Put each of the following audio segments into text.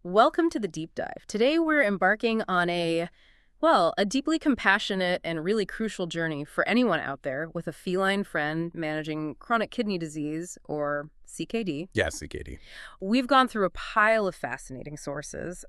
Welcome to the deep dive. Today we're embarking on a deeply compassionate and really crucial journey for anyone out there with a feline friend managing chronic kidney disease, or CKD. Yeah, CKD. We've gone through a pile of fascinating sources,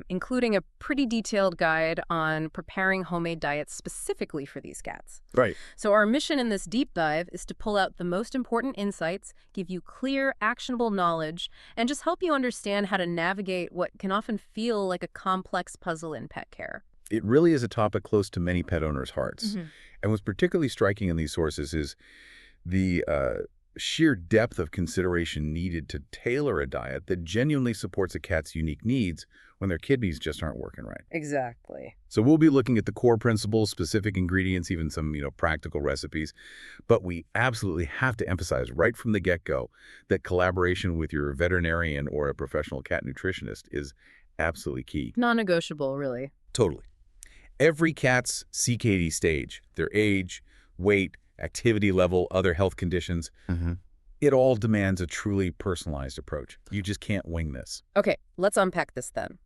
including a pretty detailed guide on preparing homemade diets specifically for these cats. Right. So our mission in this deep dive is to pull out the most important insights, give you clear, actionable knowledge, and just help you understand how to navigate what can often feel like a complex puzzle in pet care. It really is a topic close to many pet owners' hearts. Mhm. And what's particularly striking in these sources is the sheer depth of consideration needed to tailor a diet that genuinely supports a cat's unique needs when their kidneys just aren't working right. Exactly. So we'll be looking at the core principles, specific ingredients, even some, practical recipes. But we absolutely have to emphasize right from the get-go that collaboration with your veterinarian or a professional cat nutritionist is absolutely key. Non-negotiable, really. Totally. Every cat's CKD stage, their age, weight, activity level, other health conditions, it all demands a truly personalized approach. You just can't wing this. Okay, let's unpack this then.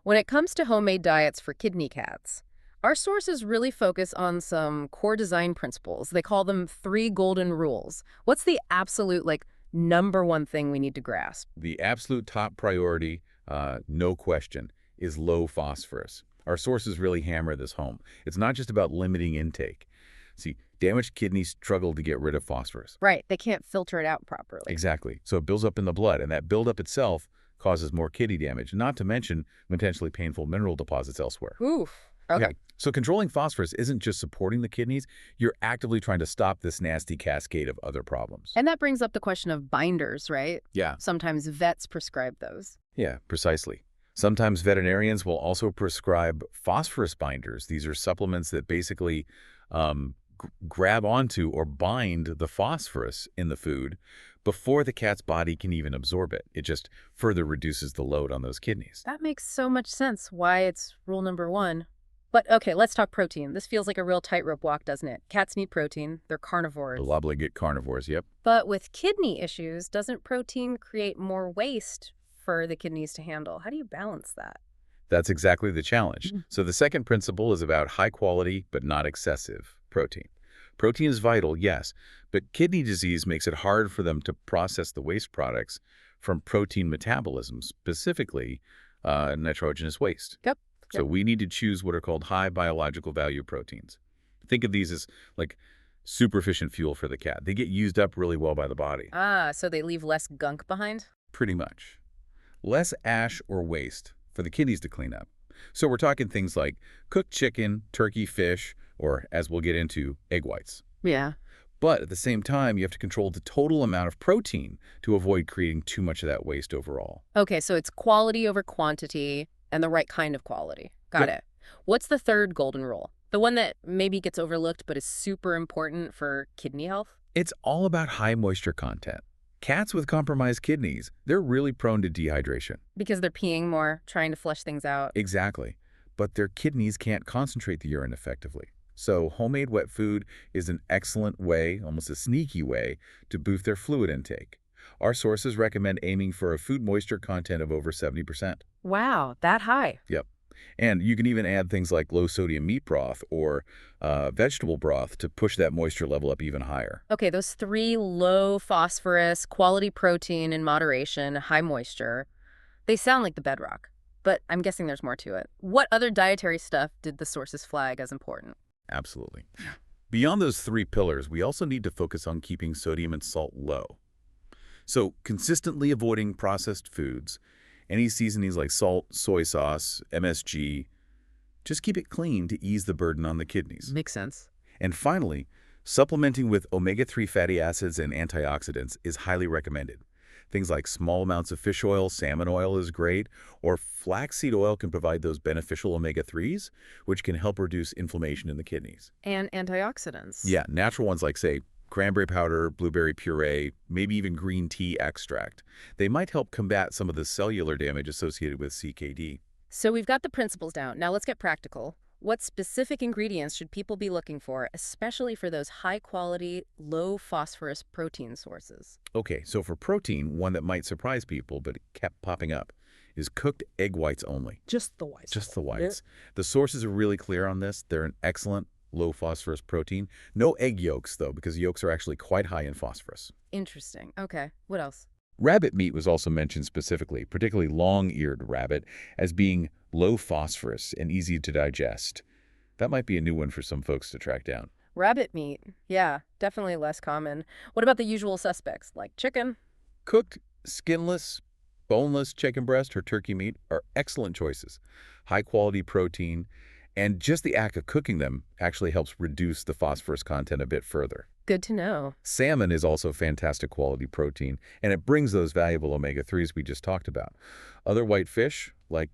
When it comes to homemade diets for kidney cats, our sources really focus on some core design principles. They call them 3 golden rules. What's the absolute, number one thing we need to grasp? The absolute top priority, no question, is low phosphorus. Our sources really hammer this home. It's not just about limiting intake. See, damaged kidneys struggle to get rid of phosphorus. Right, they can't filter it out properly. Exactly. So it builds up in the blood, and that buildup itself causes more kidney damage, not to mention potentially painful mineral deposits elsewhere. Oof. Okay. Yeah. So controlling phosphorus isn't just supporting the kidneys, you're actively trying to stop this nasty cascade of other problems. And that brings up the question of binders, right? Yeah. Sometimes vets prescribe those. Yeah, precisely. Sometimes veterinarians will also prescribe phosphorus binders. These are supplements that basically grab onto or bind the phosphorus in the food before the cat's body can even absorb it. It just further reduces the load on those kidneys. That makes so much sense why it's rule number 1. But okay, let's talk protein. This feels like a real tightrope walk, doesn't it? Cats need protein. They're carnivores. Obligate carnivores, yep. But with kidney issues, doesn't protein create more waste for the kidneys to handle? How do you balance that? That's exactly the challenge. So the second principle is about high quality but not excessive protein. Protein is vital, yes, but kidney disease makes it hard for them to process the waste products from protein metabolism, specifically nitrogenous waste. Yep. So we need to choose what are called high biological value proteins. Think of these as like super efficient fuel for the cat. They get used up really well by the body. Ah, so they leave less gunk behind? Pretty much. Less ash or waste for the kidneys to clean up. So we're talking things like cooked chicken, turkey, fish, or, as we'll get into, egg whites. Yeah. But at the same time, you have to control the total amount of protein to avoid creating too much of that waste overall. Okay, so it's quality over quantity and the right kind of quality. Got Yep. it. What's the third golden rule? The one that maybe gets overlooked but is super important for kidney health? It's all about high moisture content. Cats with compromised kidneys, they're really prone to dehydration. Because they're peeing more, trying to flush things out. Exactly. But their kidneys can't concentrate the urine effectively. So homemade wet food is an excellent way, almost a sneaky way, to boost their fluid intake. Our sources recommend aiming for a food moisture content of over 70%. Wow, that high. Yep. And you can even add things like low-sodium meat broth or vegetable broth to push that moisture level up even higher. Okay, those 3 low phosphorus, quality protein in moderation, high moisture, they sound like the bedrock. But I'm guessing there's more to it. What other dietary stuff did the sources flag as important? Absolutely. Beyond those 3 pillars, we also need to focus on keeping sodium and salt low. So consistently avoiding processed foods, any seasonings like salt, soy sauce, MSG, just keep it clean to ease the burden on the kidneys. Makes sense. And finally, supplementing with omega-3 fatty acids and antioxidants is highly recommended. Things like small amounts of fish oil, salmon oil is great, or flaxseed oil can provide those beneficial omega-3s, which can help reduce inflammation in the kidneys. And antioxidants. Yeah, natural ones like, say, cranberry powder, blueberry puree, maybe even green tea extract. They might help combat some of the cellular damage associated with CKD. So we've got the principles down. Now let's get practical. What specific ingredients should people be looking for, especially for those high-quality, low-phosphorus protein sources? Okay, so for protein, one that might surprise people, but it kept popping up, is cooked egg whites only. Just the whites. Just the whites. The sources are really clear on this. They're an excellent low phosphorus protein. No egg yolks, though, because yolks are actually quite high in phosphorus. Interesting. Okay. What else? Rabbit meat was also mentioned specifically, particularly long-eared rabbit, as being low phosphorus and easy to digest. That might be a new one for some folks to track down. Rabbit meat. Yeah, definitely less common. What about the usual suspects, like chicken? Cooked, skinless, boneless chicken breast or turkey meat are excellent choices. High-quality protein, and just the act of cooking them actually helps reduce the phosphorus content a bit further. Good to know. Salmon is also fantastic quality protein, and it brings those valuable omega-3s we just talked about. Other white fish, like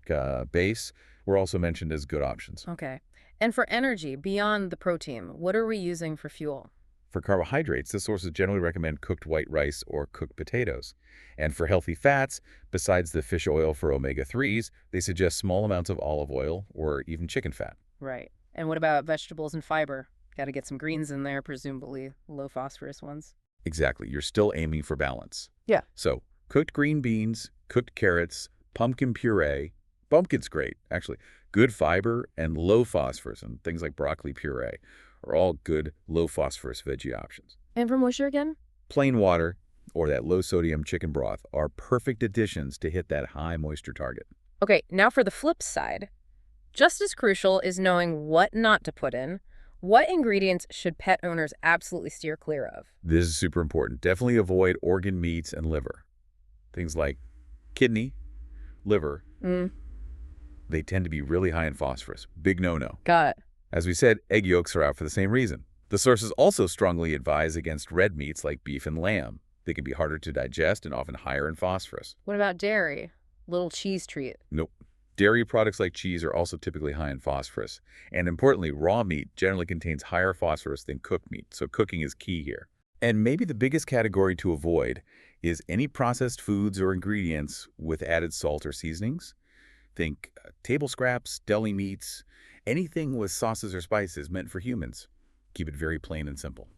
bass, were also mentioned as good options. Okay. And for energy, beyond the protein, what are we using for fuel? For carbohydrates, the sources generally recommend cooked white rice or cooked potatoes. And for healthy fats, besides the fish oil for omega-3s, they suggest small amounts of olive oil or even chicken fat. Right. And what about vegetables and fiber? Got to get some greens in there, presumably low phosphorus ones. Exactly. You're still aiming for balance. Yeah. So, cooked green beans, cooked carrots, pumpkin puree. Pumpkin's great, actually. Good fiber and low phosphorus, and things like broccoli puree are all good low phosphorus veggie options. And for moisture again? Plain water or that low sodium chicken broth are perfect additions to hit that high moisture target. Okay, now for the flip side. Just as crucial is knowing what not to put in. What ingredients should pet owners absolutely steer clear of? This is super important. Definitely avoid organ meats and liver. Things like kidney, liver, they tend to be really high in phosphorus. Big no-no. Got it. As we said, egg yolks are out for the same reason. The sources also strongly advise against red meats like beef and lamb. They can be harder to digest and often higher in phosphorus. What about dairy? Little cheese treat. Nope. Dairy products like cheese are also typically high in phosphorus. And importantly, raw meat generally contains higher phosphorus than cooked meat, so cooking is key here. And maybe the biggest category to avoid is any processed foods or ingredients with added salt or seasonings. Think table scraps, deli meats, anything with sauces or spices meant for humans. Keep it very plain and simple.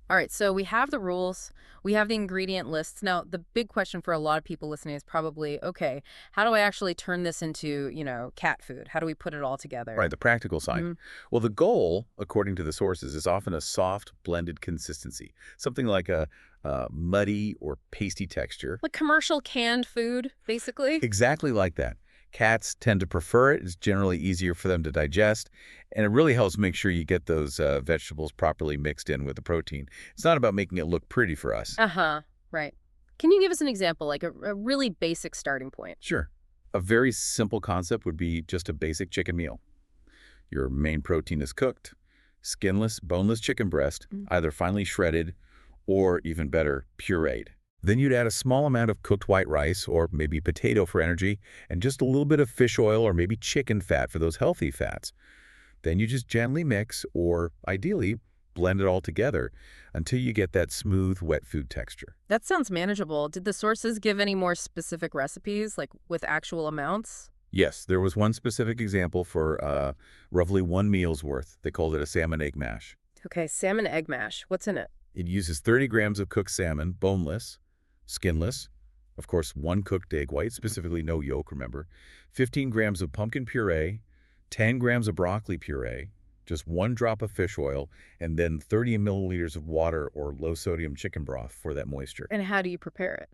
All right, so we have the rules, we have the ingredient lists. Now, the big question for a lot of people listening is probably, okay, how do I actually turn this into, cat food? How do we put it all together? Right, the practical side. Well, the goal, according to the sources, is often a soft, blended consistency. Something like a muddy or pasty texture. Like commercial canned food, basically? Exactly like that. Cats tend to prefer it. It's generally easier for them to digest, and it really helps make sure you get those vegetables properly mixed in with the protein. It's not about making it look pretty for us. Right. Can you give us an example, like a really basic starting point? Sure. A very simple concept would be just a basic chicken meal. Your main protein is cooked, skinless, boneless chicken breast, either finely shredded or, even better, pureed. Then you'd add a small amount of cooked white rice or maybe potato for energy and just a little bit of fish oil or maybe chicken fat for those healthy fats. Then you just gently mix or, ideally, blend it all together until you get that smooth, wet food texture. That sounds manageable. Did the sources give any more specific recipes, like with actual amounts? Yes, there was one specific example for roughly 1 meal's worth. They called it a salmon egg mash. Okay, salmon egg mash. What's in it? It uses 30 grams of cooked salmon, boneless, skinless, of course, 1 cooked egg white, specifically no yolk, remember, 15 grams of pumpkin puree, 10 grams of broccoli puree, just 1 drop of fish oil, and then 30 milliliters of water or low-sodium chicken broth for that moisture. And how do you prepare it?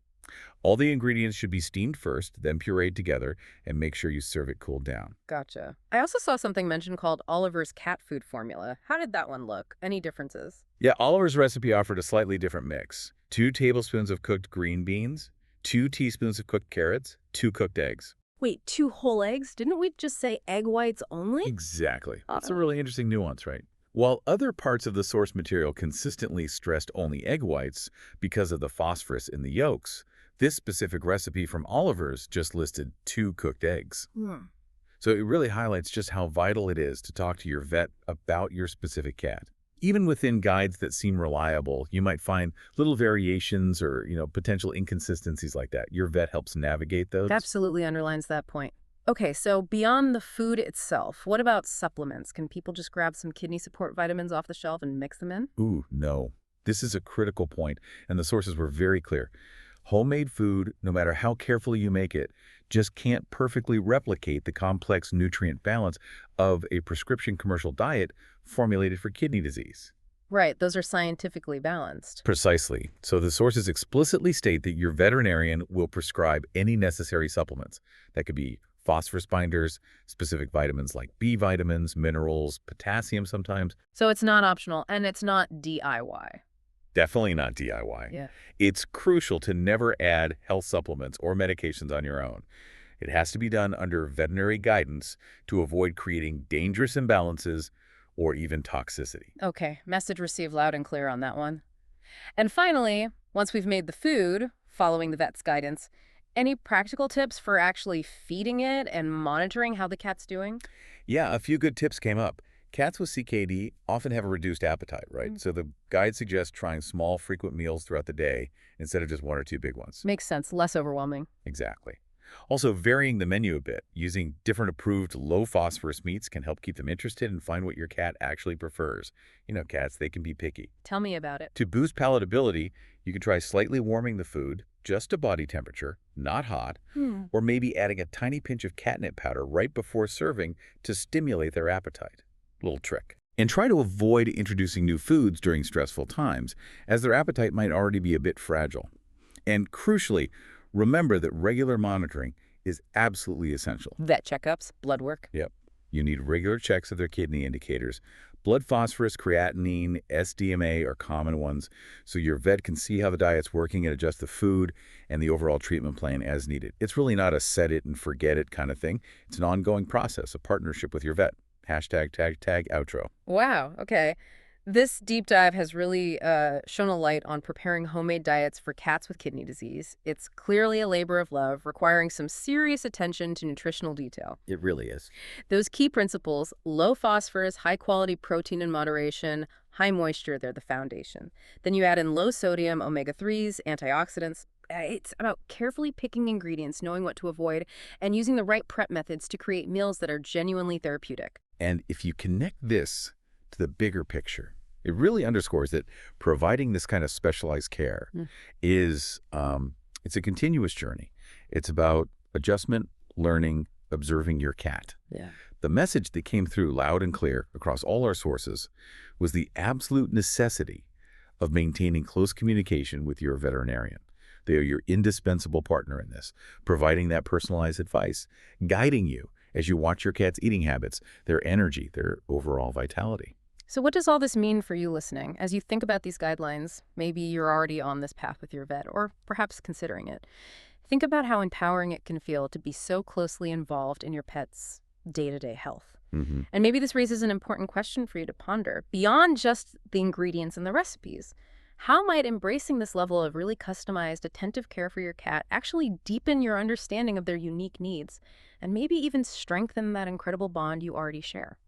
All the ingredients should be steamed first, then pureed together, and make sure you serve it cooled down. Gotcha. I also saw something mentioned called Oliver's cat food formula. How did that one look? Any differences? Yeah, Oliver's recipe offered a slightly different mix. 2 tablespoons of cooked green beans, 2 teaspoons of cooked carrots, 2 cooked eggs. Wait, 2 whole eggs? Didn't we just say egg whites only? Exactly. That's a really interesting nuance, right? While other parts of the source material consistently stressed only egg whites because of the phosphorus in the yolks, this specific recipe from Oliver's just listed 2 cooked eggs. So it really highlights just how vital it is to talk to your vet about your specific cat. Even within guides that seem reliable, you might find little variations or, potential inconsistencies like that. Your vet helps navigate those. Absolutely underlines that point. Okay, so beyond the food itself, what about supplements? Can people just grab some kidney support vitamins off the shelf and mix them in? Ooh, no. This is a critical point, and the sources were very clear. Homemade food, no matter how carefully you make it, just can't perfectly replicate the complex nutrient balance of a prescription commercial diet formulated for kidney disease. Right, those are scientifically balanced. Precisely. So the sources explicitly state that your veterinarian will prescribe any necessary supplements. That could be phosphorus binders, specific vitamins like B vitamins, minerals, potassium sometimes. So it's not optional, and it's not DIY. Definitely not DIY. Yeah. It's crucial to never add health supplements or medications on your own. It has to be done under veterinary guidance to avoid creating dangerous imbalances or even toxicity. Okay, message received loud and clear on that one. And finally, once we've made the food, following the vet's guidance, any practical tips for actually feeding it and monitoring how the cat's doing? Yeah, a few good tips came up. Cats with CKD often have a reduced appetite, right? Mm. So the guide suggests trying small, frequent meals throughout the day instead of just one or two big ones. Makes sense, less overwhelming. Exactly. Also, varying the menu a bit, using different approved low-phosphorus meats can help keep them interested and find what your cat actually prefers. You know, cats, they can be picky. Tell me about it. To boost palatability, you can try slightly warming the food, just to body temperature, not hot, or maybe adding a tiny pinch of catnip powder right before serving to stimulate their appetite. Little trick. And try to avoid introducing new foods during stressful times, as their appetite might already be a bit fragile. And crucially, remember that regular monitoring is absolutely essential. Vet checkups, blood work. Yep. You need regular checks of their kidney indicators. Blood phosphorus, creatinine, SDMA are common ones, so your vet can see how the diet's working and adjust the food and the overall treatment plan as needed. It's really not a set it and forget it kind of thing. It's an ongoing process, a partnership with your vet. Hashtag tag outro. Wow, okay. This deep dive has really shone a light on preparing homemade diets for cats with kidney disease. It's clearly a labor of love, requiring some serious attention to nutritional detail. It really is. Those key principles, low phosphorus, high quality protein in moderation, high moisture, they're the foundation. Then you add in low sodium, omega-3s, antioxidants. It's about carefully picking ingredients, knowing what to avoid, and using the right prep methods to create meals that are genuinely therapeutic. And if you connect this to the bigger picture, it really underscores that providing this kind of specialized care is, it's a continuous journey. It's about adjustment, learning, observing your cat. Yeah. The message that came through loud and clear across all our sources was the absolute necessity of maintaining close communication with your veterinarian. They are your indispensable partner in this, providing that personalized advice, guiding you as you watch your cat's eating habits, their energy, their overall vitality. So what does all this mean for you listening? As you think about these guidelines, maybe you're already on this path with your vet, or perhaps considering it. Think about how empowering it can feel to be so closely involved in your pet's day-to-day health. And maybe this raises an important question for you to ponder. Beyond just the ingredients and the recipes, how might embracing this level of really customized, attentive care for your cat actually deepen your understanding of their unique needs and maybe even strengthen that incredible bond you already share?